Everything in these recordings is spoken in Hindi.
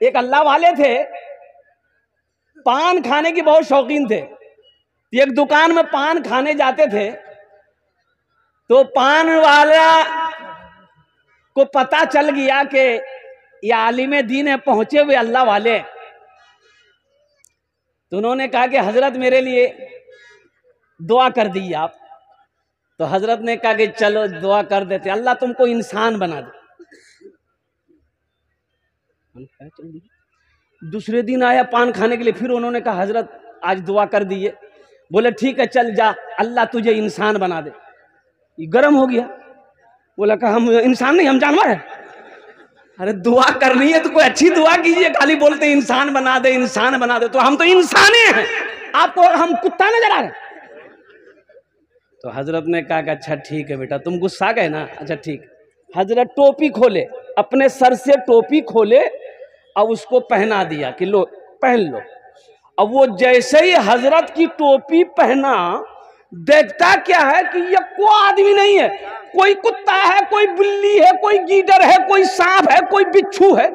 एक अल्लाह वाले थे, पान खाने की बहुत शौकीन थे। एक दुकान में पान खाने जाते थे तो पान वाला को पता चल गया कि ये आलिम दीन है, पहुंचे हुए अल्लाह वाले। तो उन्होंने कहा कि हजरत मेरे लिए दुआ कर दी आप। तो हजरत ने कहा कि चलो दुआ कर देते, अल्लाह तुमको इंसान बना दे। दूसरे दिन आया पान खाने के लिए, फिर उन्होंने कहा हजरत आज दुआ कर दिए। बोले ठीक है चल जा, अल्लाह तुझे इंसान बना दे। ये गर्म हो गया, बोला कहा हम इंसान नहीं, हम जानवर है। अरे दुआ करनी है तो कोई अच्छी दुआ कीजिए, खाली बोलते इंसान बना दे, इंसान बना दे। तो हम तो इंसान हैं, आपको हम कुत्ता नजर आ रहे। तो हजरत ने कहा कि अच्छा ठीक है बेटा, तुम गुस्सा गए ना, अच्छा ठीक। हजरत टोपी खोले, अपने सर से टोपी खोले और उसको पहना दिया कि लो पहन लो। अब वो जैसे ही हजरत की टोपी पहना, देखता क्या है कि ये कोई आदमी नहीं है, कोई कुत्ता है, कोई बिल्ली है, कोई गीदड़ है, कोई सांप है, कोई बिच्छू है,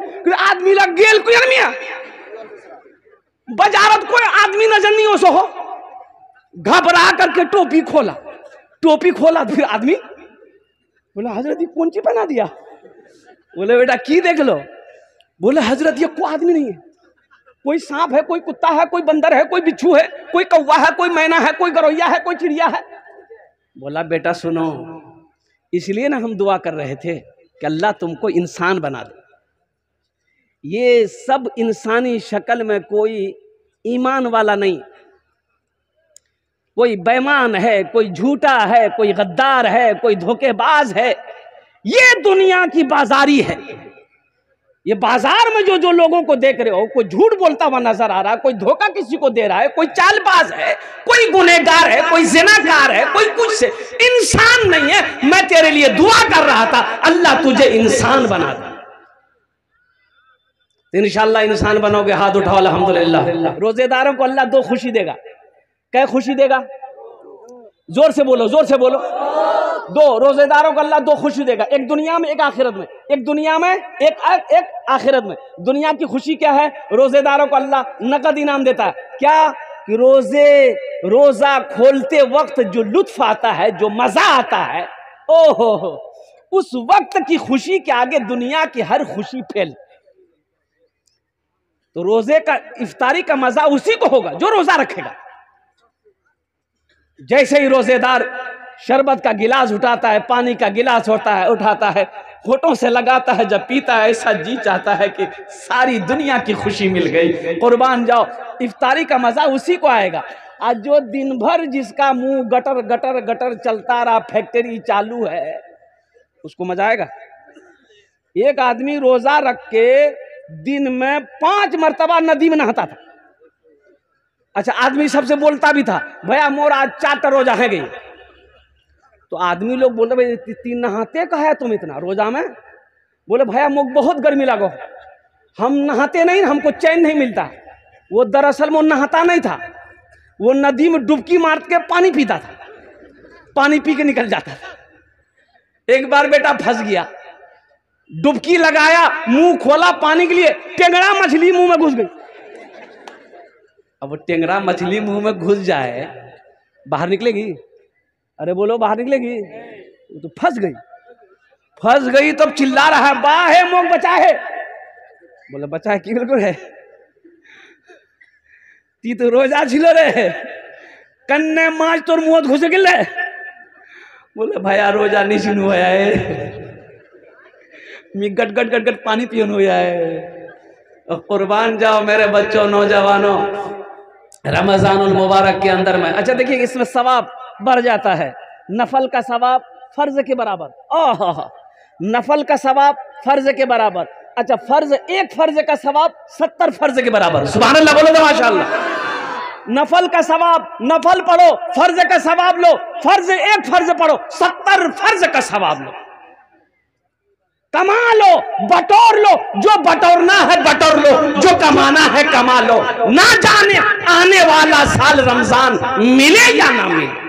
आदमी लग गेल कोई आदमी है बाजारत, कोई आदमी नजर नहीं हो। घबरा करके टोपी खोला, टोपी खोला फिर आदमी बोला हजरत ये कौन सी पहना दिया? बोले बेटा की देख लो। बोले हजरत ये कोई आदमी नहीं है, कोई सांप है, कोई कुत्ता है, कोई बंदर है, कोई बिच्छू है, कोई कौवा है, कोई मैना है, कोई गरौया है, कोई चिड़िया है। बोला बेटा सुनो, इसलिए ना हम दुआ कर रहे थे कि अल्लाह तुमको इंसान बना दे। ये सब इंसानी शक्ल में कोई ईमान वाला नहीं, कोई बेईमान है, कोई झूठा है, कोई गद्दार है, कोई धोखेबाज है। ये दुनिया की बाजारी है। ये बाजार में जो जो लोगों को देख रहे हो, कोई झूठ बोलता हुआ नजर आ रहा है, कोई धोखा किसी को दे रहा है, कोई चालबाज है, कोई गुनहगार है, कोई ज़िनाकार है, कोई कुछ से इंसान नहीं है। मैं तेरे लिए दुआ कर रहा था अल्लाह तुझे इंसान बना दे। इंशाअल्लाह इंसान बनोगे, हाथ उठाओ अल्हम्दुलिल्लाह। रोजेदारों को अल्लाह दो खुशी देगा। क्या खुशी देगा? जोर से बोलो, जोर से बोलो। दो रोजेदारों को अल्लाह दो खुशी देगा, एक दुनिया में एक आखिरत में। एक दुनिया में एक आखिरत में। दुनिया की खुशी क्या है? रोजेदारों को अल्लाह नकद इनाम देता है। क्या कि रोजा खोलते वक्त जो लुत्फ आता है, जो मजा आता है, ओहो उस वक्त की खुशी के आगे दुनिया की हर खुशी फेल। तो रोजे का इफ्तारी का मजा उसी को होगा जो रोजा रखेगा। जैसे ही रोजेदार शरबत का गिलास उठाता है, पानी का गिलास होता है उठाता है, होठों से लगाता है, जब पीता है ऐसा जी चाहता है कि सारी दुनिया की खुशी मिल गई। कुर्बान जाओ, इफ्तारी का मजा उसी को आएगा। आज जो दिन भर जिसका मुंह गटर गटर गटर चलता रहा, फैक्ट्री चालू है, उसको मजा आएगा? एक आदमी रोजा रख के दिन में 5 मरतबा नदी में नहाता था। अच्छा, आदमी सबसे बोलता भी था भैया मोर आज 4 रोजा है गई। तो आदमी लोग बोलते भाई 3 नहाते का है तुम इतना रोजा में? बोले भैया मुझ बहुत गर्मी लगो, हम नहाते नहीं, हमको चैन नहीं मिलता। वो दरअसल वो नहाता नहीं था, वो नदी में डुबकी मार के पानी पीता था, पानी पी के निकल जाता था। एक बार बेटा फंस गया, डुबकी लगाया, मुंह खोला पानी के लिए, टेंगड़ा मछली मुंह में घुस गई। अब वो टेंगड़ा मछली मुंह में घुस जाए, बाहर निकलेगी? अरे बोलो, बाहर निकलेगी? वो तो फंस गई। फंस गई तब चिल्ला रहा है बा है मोग बचा है। बोले बचा है कि बिल्कुल है, ती तो रोजा छिलो रे, कन्ने माछ तोर मुंह घुस गिले। बोले भैया रोजा नहीं सुनो है, मी गट गट गट गट पानी पियो हुआ है। कुर्बान जाओ मेरे बच्चों, नौजवानों, रमजानुल मुबारक के अंदर में। अच्छा देखिए, इसमें सवाब बढ़ जाता है, नफल का सवाब फर्ज के बराबर। ओह, नफल का सवाब फर्ज के बराबर। अच्छा, फर्ज, एक फर्ज का सवाब 70 फर्ज के बराबर। सुभान अल्लाह बोलो तो माशाअल्लाह। नफल का सवाब, नफल पढ़ो, फर्ज का सवाब लो, फर्ज एक फर्ज पढ़ो, 70 फर्ज का सवाब लो। कमा लो, बटोर लो, जो बटोरना है बटोर लो, जो कमाना है कमा लो। ना जाने आने वाला साल रमजान मिले या ना मिले।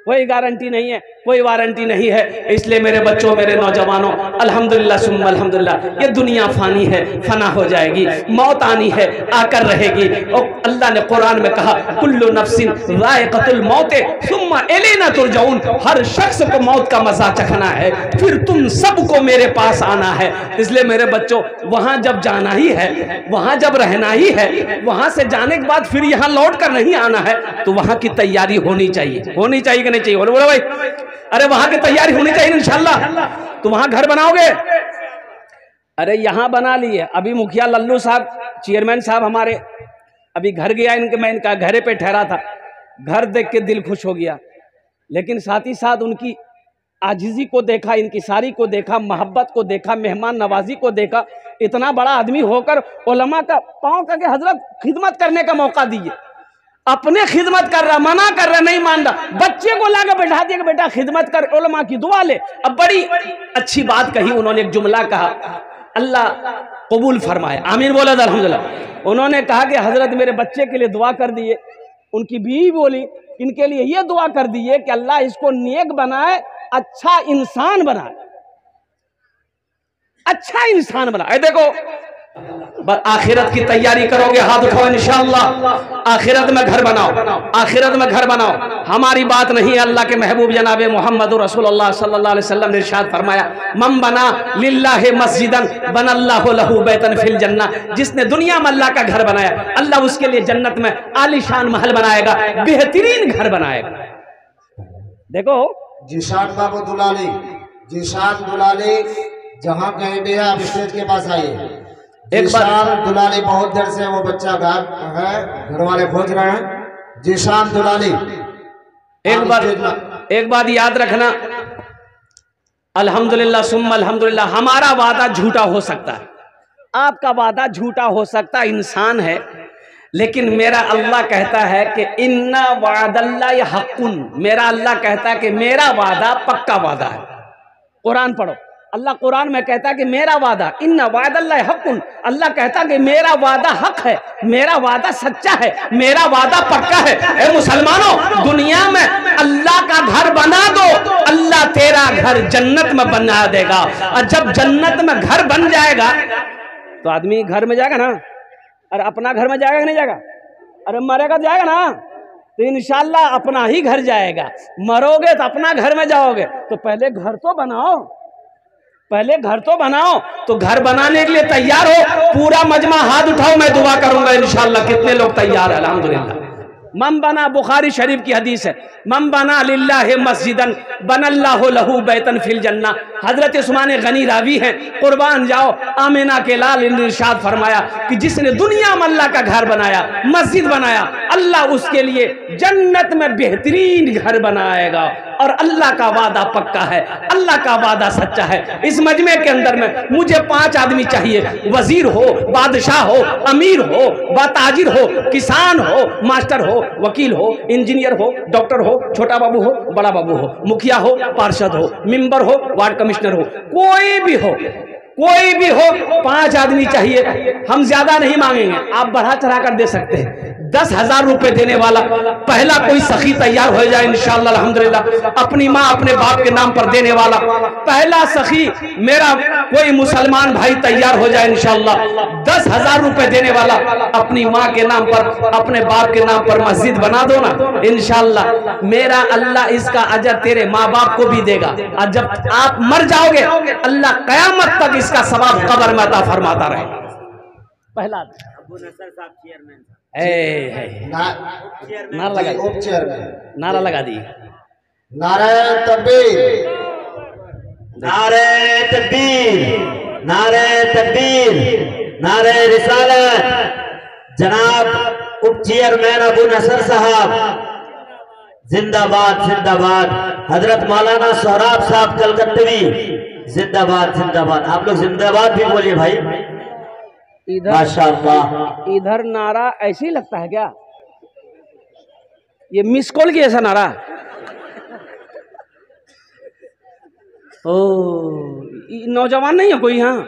कोई गारंटी नहीं है, कोई वारंटी नहीं है। इसलिए मेरे बच्चों, मेरे नौजवानों, अल्हम्दुलिल्लाह सुम्मा अल्हम्दुलिल्लाह, ये दुनिया फानी है, फना हो जाएगी, मौत आनी है, आकर रहेगी। और अल्लाह ने कुरान में कहा कुल्लु नफ्सिन ज़ाइक़तुल मौत सुम्मा इलैना तुरजऊन, हर शख्स को मौत का मजा चखना है, फिर तुम सबको मेरे पास आना है। इसलिए मेरे बच्चों, वहां जब जाना ही है, वहां जब रहना ही है, वहां से जाने के बाद फिर यहाँ लौट कर नहीं आना है, तो वहां की तैयारी होनी चाहिए, होनी चाहिए कि नहीं चाहिए? बोलो भाई, अरे वहां की तैयारी होनी चाहिए इंशाल्लाह। तो वहां घर बनाओगे? अरे यहां बना लिए। अभी मुखिया लल्लू साहब, चेयरमैन साहब हमारे, अभी घर गया इनके, मैं इनका घरे पे ठहरा था, घर देख के दिल खुश हो गया, लेकिन साथ ही साथ उनकी आजिज़ी को देखा, इनकी सारी को देखा, मोहब्बत को देखा, मेहमान नवाजी को देखा। इतना बड़ा आदमी होकर उलमा का पाँव करके हजरत खिदमत करने का मौका दिए, अपने खिदमत कर रहा, मना कर रहा, नहीं मान रहा, बच्चे को लाकर बैठा दिया कि बेटा खिदमत कर, उलमा की दुआ ले। अब बड़ी अच्छी बात कही उन्होंने, एक जुमला कहा, अल्लाह कबूल फरमाए, आमीन बोला अल्हम्दुलिल्लाह। उन्होंने कहा कि हजरत मेरे बच्चे के लिए दुआ कर दिए। उनकी बीवी बोली इनके लिए ये दुआ कर दिए कि अल्लाह इसको नेक बनाए, अच्छा इंसान बनाए, अच्छा इंसान बनाए। देखो आखिरत की तैयारी करोगे, हाथ उठाओ इंशाअल्लाह। आखिरत में घर बनाओ, आखिरत में घर बनाओ। हमारी बात नहीं है, अल्लाह के महबूब जनाबे मोहम्मद रसूलुल्लाह सल्लल्लाहु अलैहि वसल्लम ने इरशाद फरमाया, मन बना लिल्लाहि मस्जिदन बनल्लाहु लहू बैतन फिल जन्ना, जिसने दुनिया में अल्लाह का घर बनाया, अल्लाह उसके लिए जन्नत में आलीशान महल बनाएगा, बेहतरीन घर बनाएगा। देखो जीशान बाबू दुलाली, जीशान दुलाली जहाँ कहीं भी है आप स्टेज के पास आइए। जीशान दुलाली बहुत देर से वो बच्चा गायब है, घर वाले खोज रहे हैं। जीशान दुलाली, एक बात याद रखना, अल्हम्दुलिल्लाह सुम्मा अल्हम्दुलिल्लाह, हमारा वादा झूठा हो सकता है, आपका वादा झूठा हो सकता है, इंसान है, लेकिन मेरा अल्लाह कहता है कि इन्ना वादल्लाहि हक़्क़ुन, मेरा अल्लाह कहता है कि मेरा वादा पक्का वादा है। कुरान पढ़ो, अल्लाह कुरान में कहता है कि मेरा वादा, इन्ना वादल्लाहि हक़्क़ुन, अल्लाह कहता है कि मेरा वादा हक है, मेरा वादा सच्चा है, मेरा वादा पक्का है। ए मुसलमानों, दुनिया में अल्लाह का घर बना दो, अल्लाह तेरा घर जन्नत में बना देगा। और जब जन्नत में घर बन जाएगा तो आदमी घर में जाएगा ना, अरे अपना घर में जाएगा कि नहीं जाएगा? अरे मरेगा तो जाएगा ना, तो इंशाल्लाह अपना ही घर जाएगा। मरोगे तो अपना घर में जाओगे, तो पहले घर तो बनाओ, पहले घर तो बनाओ। तो घर बनाने के लिए तैयार हो, पूरा मजमा हाथ उठाओ, मैं दुआ करूंगा इंशाल्लाह। कितने लोग तैयार है? अल्हम्दुलिल्लाह। मन बना, बुखारी शरीफ की हदीस है, मन बना लिल्लाहि मस्जिदन बनल्लाहु लहू बैतन फिल जन्ना। हजरत उस्मान गनी रावी हैं, कुर्बान जाओ, आमिना के लाल ने इरशाद फरमाया कि जिसने दुनिया में अल्लाह का घर बनाया, मस्जिद बनाया, अल्लाह उसके लिए जन्नत में बेहतरीन घर बनाएगा। और अल्लाह का वादा पक्का है, अल्लाह का वादा सच्चा है। इस मजमे के अंदर में मुझे 5 आदमी चाहिए, वजीर हो, बादशाह हो, अमीर हो, बाताजिर हो, किसान हो, मास्टर हो, वकील हो, इंजीनियर हो, डॉक्टर हो, छोटा बाबू हो, बड़ा बाबू हो, मुखिया हो, पार्षद हो, मेंबर हो, वार्ड कमिश्नर हो, कोई भी हो, कोई भी हो, 5 आदमी चाहिए। हम ज्यादा नहीं मांगेंगे, आप बढ़ा चढ़ा कर दे सकते हैं। 10,000 रुपए देने वाला पहला कोई सखी तैयार हो जाए इंशाअल्लाह अल्हम्दुलिल्लाह, अपनी माँ अपने बाप के नाम पर देने वाला पहला सखी मेरा कोई मुसलमान भाई तैयार हो जाए इंशाअल्लाह। 10,000 रुपए देने वाला अपनी माँ के नाम पर, अपने बाप के नाम पर मस्जिद बना दो ना इंशाअल्लाह, मेरा अल्लाह इसका अजर तेरे माँ बाप को भी देगा। और जब आप मर जाओगे, अल्लाह कयामत तक इसका सवाब कब्र में अता फरमाता रहेगा। पहला अबू नसर साहब चेयरमैन, नारा लगा, उप चेयरमैन, नारा लगा दी, नारे तकबीर, नारे तकबीर, नारे तकबीर, नारे रिसालत। जनाब उप चेयरमैन अबू नसर साहब जिंदाबाद जिंदाबाद। हजरत मौलाना सोहराब साहब कलकत्तवी जिंदाबाद जिंदाबाद। आप लोग जिंदाबाद भी बोलिए भाई, माशाअल्लाह। इधर नारा ऐसे ही लगता है क्या? ये मिस कॉल की ऐसा नारा? ओ नौजवान नहीं है कोई यहाँ?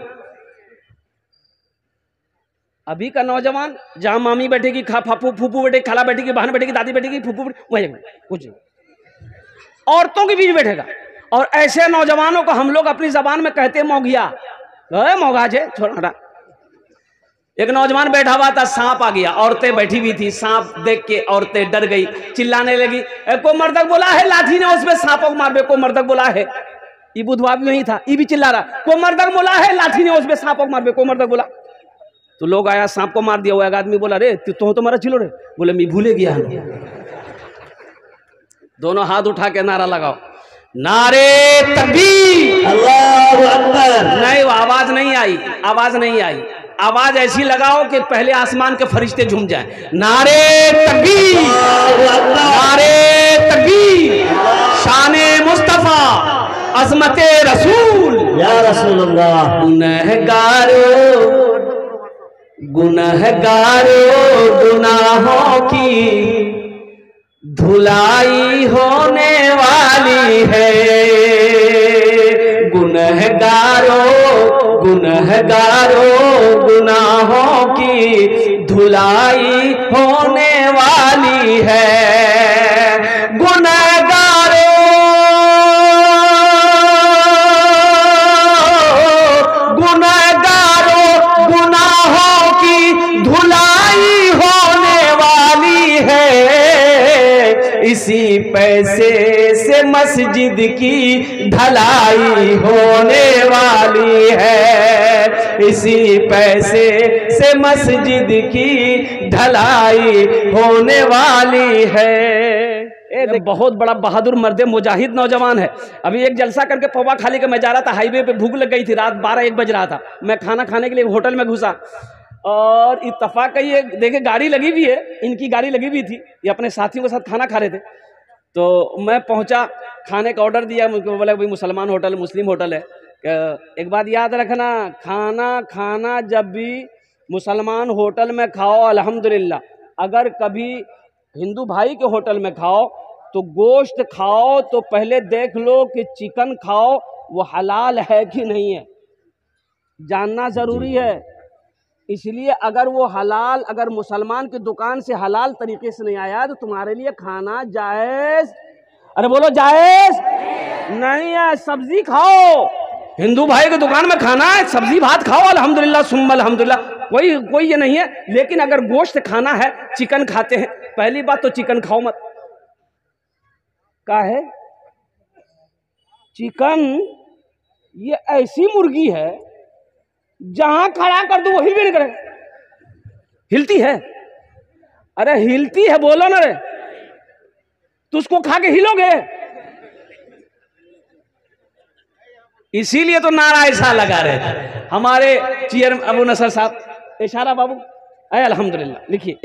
अभी का नौजवान जहाँ मामी बैठेगी, फूफू बैठेगी, खाला बैठेगी, बहन बैठेगी, दादी बैठेगी, फूफू वही कुछ औरतों के बीच बैठेगा। और ऐसे नौजवानों को हम लोग अपनी जबान में कहते हैं मौगिया, मौगा जे छोड़ा। एक नौजवान बैठा हुआ था, सांप आ गया, औरतें बैठी हुई थी, सांप देख के औरतें डर गई, चिल्लाने लगी, को मर्दक बोला है लाठी ने उसमें सांपों को मार, को मर्दक बोला है। ये बुधवार में नहीं था, ये भी चिल्ला रहा, को मर्दक बोला है लाठी ने उसमें सांपों को मार, को मर्दक बोला। तो लोग आया, सांप को मार दिया। वो एक आदमी बोला, रे तो मारा चिलो रे, बोले मैं भूले गया। दोनों हाथ उठा के नारा लगाओ, नारे तकबीर, अल्लाहु अकबर। नहीं, आवाज नहीं आई, आवाज नहीं आई। आवाज ऐसी लगाओ कि पहले आसमान के फरिश्ते झूम जाए। नारे तकबीर, नारे तकबीर, शाने मुस्तफा, अजमते रसूल, या रसूलुल्लाह। गुनहगारों गुनाहों की धुलाई होने वाली है। गुनहगारों गुनाहों की धुलाई होने वाली है। गुनहगारों गुनाहों की धुलाई होने वाली है। इसी पैसे से मस्जिद की ढलाई होने वाली है। इसी पैसे से मस्जिद की ढलाई होने वाली है। एक बहुत बड़ा बहादुर मर्द मुजाहिद नौजवान है। अभी एक जलसा करके पौवा खाली के मैं जा रहा था, हाईवे पे भूख लग गई थी, रात 12-1 बज रहा था। मैं खाना खाने के लिए होटल में घुसा और इत्तफाक ये देखे गाड़ी लगी हुई है, इनकी गाड़ी लगी हुई थी, ये अपने साथियों के साथ खाना खा रहे थे। तो मैं पहुंचा, खाने का ऑर्डर दिया, मुझको बोला भाई मुसलमान होटल, मुस्लिम होटल है। एक बात याद रखना, खाना जब भी मुसलमान होटल में खाओ अल्हम्दुलिल्लाह, अगर कभी हिंदू भाई के होटल में खाओ तो गोश्त खाओ तो पहले देख लो कि चिकन खाओ वो हलाल है कि नहीं है, जानना ज़रूरी है। इसलिए अगर वो हलाल, अगर मुसलमान की दुकान से हलाल तरीके से नहीं आया तो तुम्हारे लिए खाना जायज़, अरे बोलो जायज़ नहीं है। सब्जी खाओ, हिंदू भाई की दुकान में खाना है, सब्जी भात खाओ अल्हम्दुलिल्लाह सुम्मा अल्हम्दुलिल्लाह, कोई ये नहीं है। लेकिन अगर गोश्त खाना है, चिकन खाते हैं, पहली बात तो चिकन खाओ मत। क्या है चिकन? ये ऐसी मुर्गी है जहां खड़ा कर दो वो हिल भी नहीं करेगा, हिलती है। अरे हिलती है बोलो ना रे, तो उसको खा के हिलोगे? इसीलिए तो नारा ऐसा लगा रहे थे हमारे चेयर अबू नसर साहब। इशारा बाबू है अल्हम्दुलिल्लाह, लिखिए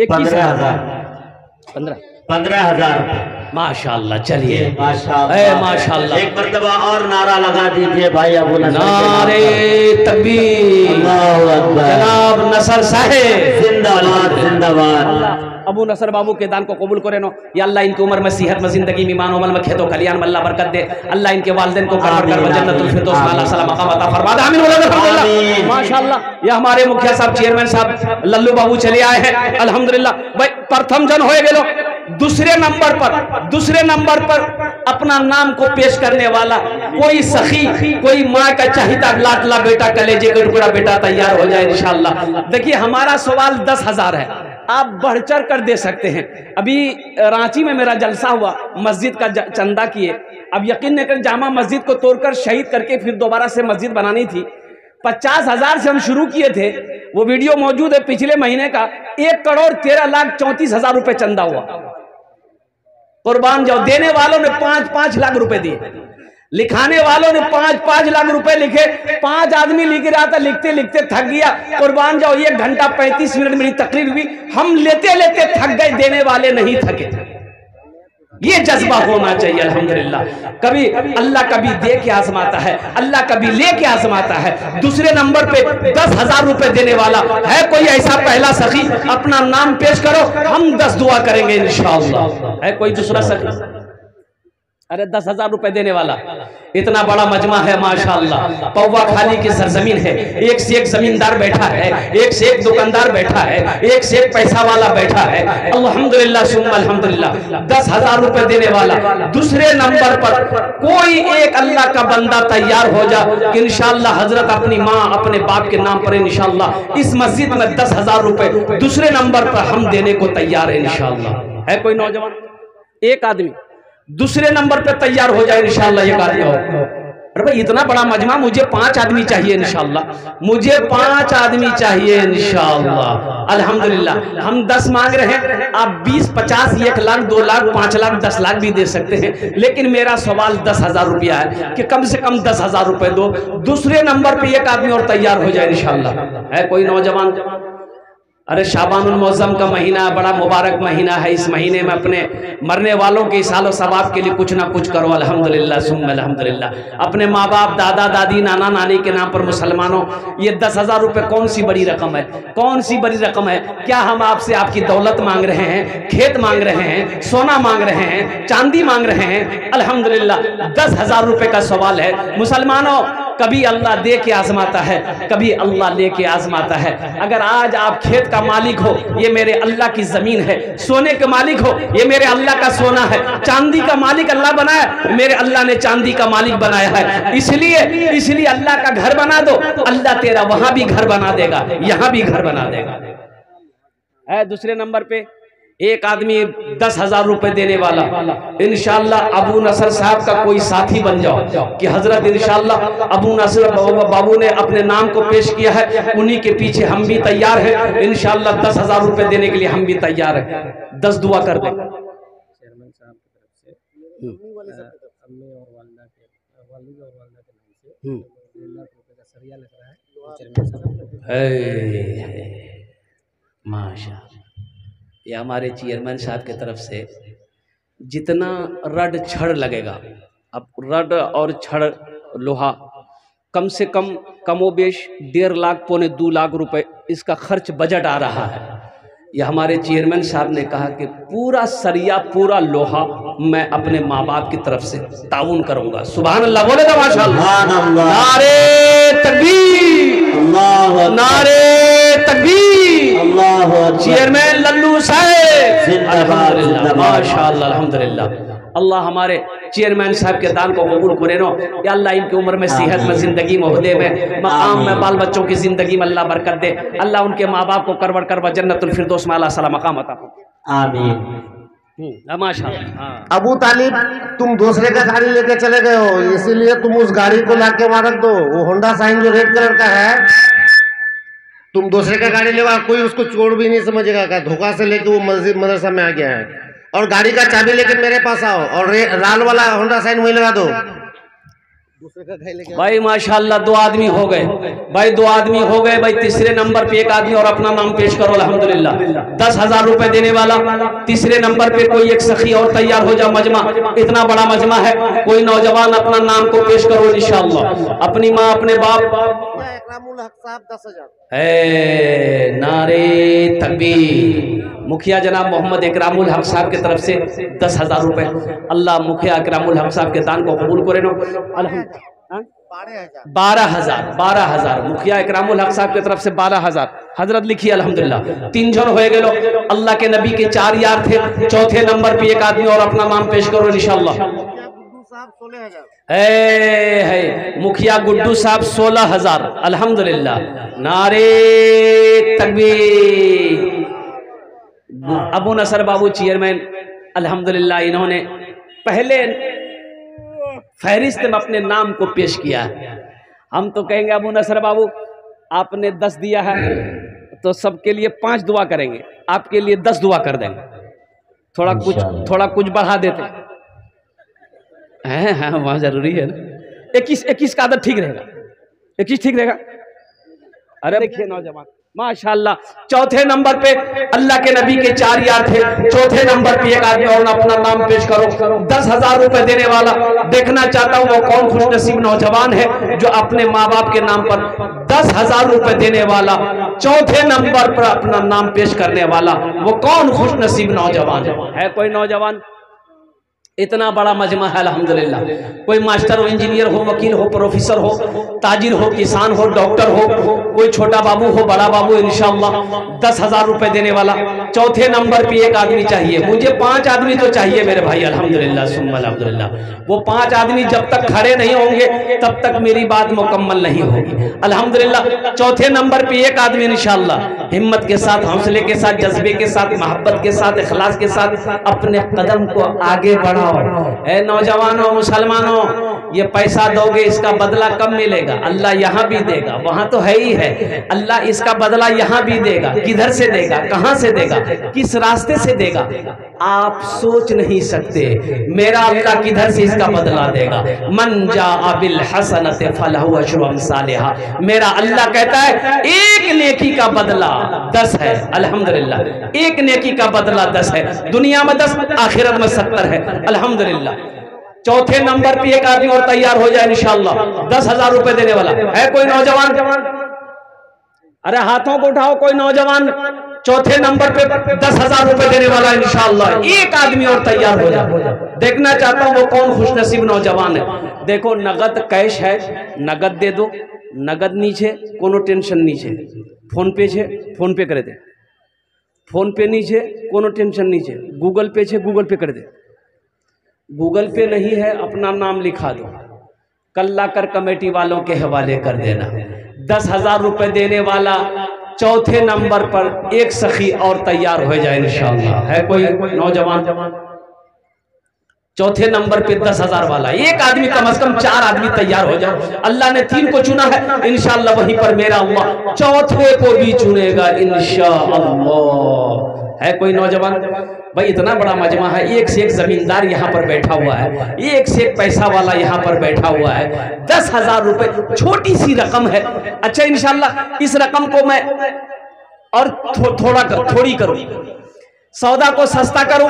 15,000 माशाअल्लाह। चलिए माशाअल्लाह माशाअल्लाह, एक मर्तबा और नारा लगा दीजिए भाई अबू नसर। नारे तकबीर, अल्लाहु अकबर, जनाब नसर साहेब जिंदाबाद जिंदाबाद। अबू नसर बाबू के दान को कबूल करे नो या अल्लाह, इनकी उम्र में सेहत में जिंदगी में ईमान अमल में खेतो कल्याण में अल्लाह बरकत दे। अल्लाह इनके वालिदैन को जन्नतुल फिरदौस में अल्लाह सलाम मकाम अता फरमा दे। आमीन अल्हम्दुलिल्लाह माशाअल्लाह। ये हमारे मुखिया साहब, चेयरमैन साहब लल्लू बाबू चले आए हैं अल्हम्दुलिल्लाह। भाई प्रथम जन होए गेलो, दूसरे नंबर पर अपना नाम को पेश करने वाला कोई सखी, कोई माँ का चाहता लाडला बेटा, कलेजे का टुकड़ा बेटा तैयार हो जाए इंशाअल्लाह। देखिए हमारा सवाल 10,000 है, आप बढ़ चढ़ कर दे सकते हैं। अभी रांची में मेरा जलसा हुआ, मस्जिद का चंदा किए। अब यकीन नहीं कर, जामा मस्जिद को तोड़कर शहीद करके फिर दोबारा से मस्जिद बनानी थी। 50,000 से हम शुरू किए थे, वो वीडियो मौजूद है पिछले महीने का। 1,13,34,000 रुपए चंदा हुआ। कुर्बान जाओ, देने वालों ने 5-5 लाख रुपए दिए, लिखाने वालों ने 5-5 लाख रुपए लिखे। 5 आदमी लिख रहा था, लिखते लिखते थक गया। कुर्बान जाओ, 1 घंटा 35 मिनट मेरी तकरीर हुई, हम लेते लेते थक गए, देने वाले नहीं थके। ये जज्बा होना चाहिए अल्हम्दुलिल्लाह। कभी अल्लाह कभी दे के आजमाता है, अल्लाह कभी ले के आजमाता है। दूसरे नंबर पे 10,000 रुपए देने वाला है कोई ऐसा पहला सखी? अपना नाम पेश करो, हम 10 दुआ करेंगे इंशाअल्लाह। है कोई दूसरा सखी? अरे 10,000 रुपए देने वाला, इतना बड़ा मजमा है माशाअल्लाह। पौवा खाली की सरजमीन है, एक से एक जमींदार बैठा है, एक से एक दुकानदार बैठा है, एक से एक पैसा वाला बैठा है। अल्हम्दुलिल्लाह सुम्मा अल्हम्दुलिल्लाह। 10,000 रुपए देने वाला। दूसरे नंबर पर कोई एक अल्लाह का बंदा तैयार हो जा कि इंशाअल्लाह हजरत अपनी माँ अपने बाप के नाम पर इंशाअल्लाह इस मस्जिद में 10,000 रुपए दूसरे नंबर पर हम देने को तैयार है इंशाअल्लाह। है कोई नौजवान, एक आदमी दूसरे नंबर पे तैयार हो जाए इंशाअल्लाह, एक आदमी और। अरे भाई इतना बड़ा मजमा, मुझे 5 आदमी चाहिए इंशाअल्लाह, मुझे 5 आदमी चाहिए इंशाअल्लाह। अल्हम्दुलिल्लाह। हम 10 मांग रहे हैं, आप 20, 50, 1 लाख, 2 लाख, 5 लाख, 10 लाख भी दे सकते हैं, लेकिन मेरा सवाल 10,000 रुपया है कि कम से कम 10,000 रुपए दो, दूसरे नंबर पे एक आदमी और तैयार हो जाए इंशाअल्लाह। है कोई नौजवान? अरे शाबानुल मौसम का महीना बड़ा मुबारक महीना है, इस महीने में अपने मरने वालों के सालों सवाब के लिए कुछ ना कुछ करो। अल्हम्दुलिल्लाह सुम्मा अल्हम्दुलिल्लाह। अपने माँ बाप, दादा दादी, नाना नानी के नाम पर मुसलमानों, ये 10,000 रुपये कौन सी बड़ी रकम है? कौन सी बड़ी रकम है? क्या हम आपसे आपकी दौलत मांग रहे हैं, खेत मांग रहे हैं, सोना मांग रहे हैं, चांदी मांग रहे हैं? अल्हम्दुलिल्लाह 10,000 रुपये का सवाल है। मुसलमानों, कभी अल्लाह दे के आजमाता है, कभी अल्लाह लेके आजमाता है। अगर आज आप खेत का मालिक हो, ये मेरे अल्लाह की जमीन है, सोने के मालिक हो, ये मेरे अल्लाह का सोना है, चांदी का मालिक अल्लाह बनाया, मेरे अल्लाह ने चांदी का मालिक बनाया है। इसलिए अल्लाह का घर बना दो, अल्लाह तेरा वहां भी घर बना देगा, यहां भी घर बना देगा। है दूसरे नंबर पे एक आदमी 10,000 रुपए देने वाला। इंशाअल्लाह अबू नसर साहब का कोई साथी बन जाओ कि हजरत इंशाअल्लाह अबू नसर बाबू ने अपने नाम को पेश किया है, उन्हीं के पीछे हम भी तैयार हैं इंशाअल्लाह। 10,000 रुपए देने के लिए हम भी तैयार हैं। 10 दुआ कर दे। चेयरमैन साहब की तरफ से अम्मी और वालिदा के नाम से 2 लाख रुपए का सरिया लग रहा है चेयरमैन साहब। माशा, ये हमारे चेयरमैन साहब की तरफ से जितना रड छड़ लगेगा, अब रड और छड़ लोहा कम से कम कमोबेश 1.5 लाख पौने 2 लाख रुपए इसका खर्च बजट आ रहा है। ये हमारे चेयरमैन साहब ने कहा कि पूरा सरिया, पूरा लोहा मैं अपने माँ बाप की तरफ से ताउन करूंगा। सुभान अल्लाह बोले तो माशाअल्लाह। नारे तकबीर, नारे तकबीर। चेयरमैन लल्लू साहब अल्हम्दुलिल्लाह माशाअल्लाह अल्हम्दुलिल्लाह। अल्लाह हमारे चेयरमैन साहब के दान को कबूल करे नो। या अल्लाह इनकी उम्र में, सेहत में, जिंदगी में, ओहदे में, मकाम में, बाल बच्चों की जिंदगी में अल्लाह बरकत दे। अल्लाह उनके माँ बाप को करवड़ करवा जन्नतुल फिरदौस में अल्लाह सला मकाम अता फरमाए। आमीन। माशाअल्लाह। अबू तालिब, तुम दूसरे का गाड़ी लेके चले गए हो, इसीलिए तुम उस गाड़ी को लाके वहां रख दो। वो होंडा साइन जो रेड कलर का है, तुम दूसरे का गाड़ी लेवा, कोई उसको चोर भी नहीं समझेगा का धोखा से लेके वो मस्जिद मदरसा में आ गया है। और गाड़ी का चाबी लेके मेरे पास आओ और लाल वाला होंडा साइन वही लगा दो। दूसरे का गाड़ी लेके भाई माशाअल्लाह 2 आदमी हो गए भाई, 2 आदमी हो गए भाई। तीसरे नंबर पे एक आदमी और अपना नाम पेश करो अल्हम्दुलिल्लाह। 10,000 रुपए देने वाला। तीसरे नंबर पे कोई एक सखी और तैयार हो जा। मजमा इतना बड़ा मजमा है, कोई नौजवान अपना नाम को पेश करो इंशाअल्लाह। अपनी माँ, अपने बाप। इकरामुल हक साहब 10,000। नारे तकबीर। मुखिया जनाब मोहम्मद इकरामुल हक साहब की तरफ से 10,000 रुपए। अल्लाह मुखिया इकरामुल हक साहब के दान को कबूल करे नो। 12,000 मुखिया इकरामुल हक साहब की तरफ से 12,000 हजरत लिखी अल्हम्दुलिल्लाह। 3 जन हो गए। अल्लाह के नबी के 4 यार थे। चौथे नंबर पे एक आदमी और अपना नाम पेश करो इंशाअल्लाह। है मुखिया गुड्डू साहब 16,000 अल्हम्दुलिल्लाह। नारे तकबीर। अबू नसर बाबू चेयरमैन अल्हम्दुलिल्लाह, इन्होंने पहले फहरिस्त में अपने नाम को पेश किया है। हम तो कहेंगे अबू नसर बाबू आपने 10 दिया है तो सबके लिए 5 दुआ करेंगे, आपके लिए 10 दुआ कर देंगे। थोड़ा कुछ बढ़ा देते हैं। हाँ वहाँ जरूरी है ना। 21 का आदत ठीक रहेगा, 21 ठीक रहेगा। अरे देखिए नौजवान माशाअल्लाह। चौथे नंबर पे अल्लाह के नबी के 4 यार थे। चौथे नंबर पे एक आदमी और अपना नाम पेश करो। 10,000 रुपए देने वाला। देखना चाहता हूँ वो कौन खुशनसीब नौजवान है जो अपने माँ बाप के नाम पर 10,000 रुपए देने वाला, चौथे नंबर पर अपना नाम पेश करने वाला, वो कौन खुशनसीब नौजवान है? कोई नौजवान? इतना बड़ा मजमा है अल्हम्दुलिल्लाह। कोई मास्टर हो, इंजीनियर हो, वकील हो, प्रोफेसर हो, ताजिर हो, किसान हो, डॉक्टर हो, कोई छोटा बाबू हो, बड़ा बाबू, इंशाअल्लाह 10,000 रुपए देने वाला। चौथे नंबर पे एक आदमी चाहिए, मुझे 5 आदमी तो चाहिए मेरे भाई, अल्हम्दुलिल्लाह सुम्मा अल्हम्दुलिल्लाह। वो 5 आदमी जब तक खड़े नहीं होंगे तब तक मेरी बात मुकम्मल नहीं होगी, अल्हम्दुलिल्लाह। चौथे नंबर पे एक आदमी इंशाअल्लाह हिम्मत के साथ, हौसले के साथ, जज्बे के साथ, मोहब्बत के साथ, इखलास के साथ अपने कदम को आगे बढ़ाओ। ऐ नौजवानों, मुसलमानों, ये पैसा दोगे इसका बदला कब मिलेगा? अल्लाह यहाँ भी देगा, वहां तो है ही है। अल्लाह इसका बदला यहाँ भी देगा। किधर से देगा, कहां से देगा, किस रास्ते से देगा, आप सोच नहीं सकते। मेरा अल्लाह किधर से इसका बदला देगा। मन जाअ बिल हसनति फलहु अशरु अम्सालिहा। मेरा अल्लाह कहता है एक नेकी का बदला 10 है, अल्हम्दुलिल्लाह। एक नेकी का बदला 10 है, दुनिया में 10, आखिरत में 70 है, अल्हम्दुलिल्लाह। चौथे नंबर पे एक आदमी और तैयार हो जाए इंशाअल्लाह, 10,000 रुपए देने वाला है कोई नौजवान? अरे हाथों को उठाओ, कोई नौजवान चौथे नंबर पे 10,000 रुपए देने वाला इंशाअल्लाह। एक आदमी और तैयार हो जाए। देखना चाहता हूं वो कौन खुशनसीब नौजवान है। देखो नगद कैश है, नगद दे दो, नगद नीचे कोनो टेंशन नीचे, फोन पे छे फोन पे कर दे, फोन पे नीचे कोनो टेंशन नीचे, गूगल पे छे गूगल पे कर दे, गूगल पे नहीं है अपना नाम लिखा दो, कल्ला कर कमेटी वालों के हवाले कर देना। 10,000 रुपए देने वाला चौथे नंबर पर एक सखी और तैयार हो जाए इंशाअल्लाह। है कोई नौजवान? चौथे नंबर पे 10,000 वाला एक आदमी, कम से कम 4 आदमी तैयार हो जाए। अल्लाह ने 3 को चुना है इंशाअल्लाह, वहीं पर मेरा अल्लाह चौथे को भी चुनेगा इंशाअल्लाह। है कोई नौजवान? भाई इतना बड़ा मजमा है, एक से एक जमींदार यहाँ पर बैठा हुआ है, एक से एक पैसा वाला यहाँ पर बैठा हुआ है। 10,000 रुपए छोटी सी रकम है। अच्छा इंशाअल्लाह इस रकम को मैं और थोड़ी करूं, सौदा को सस्ता करूं।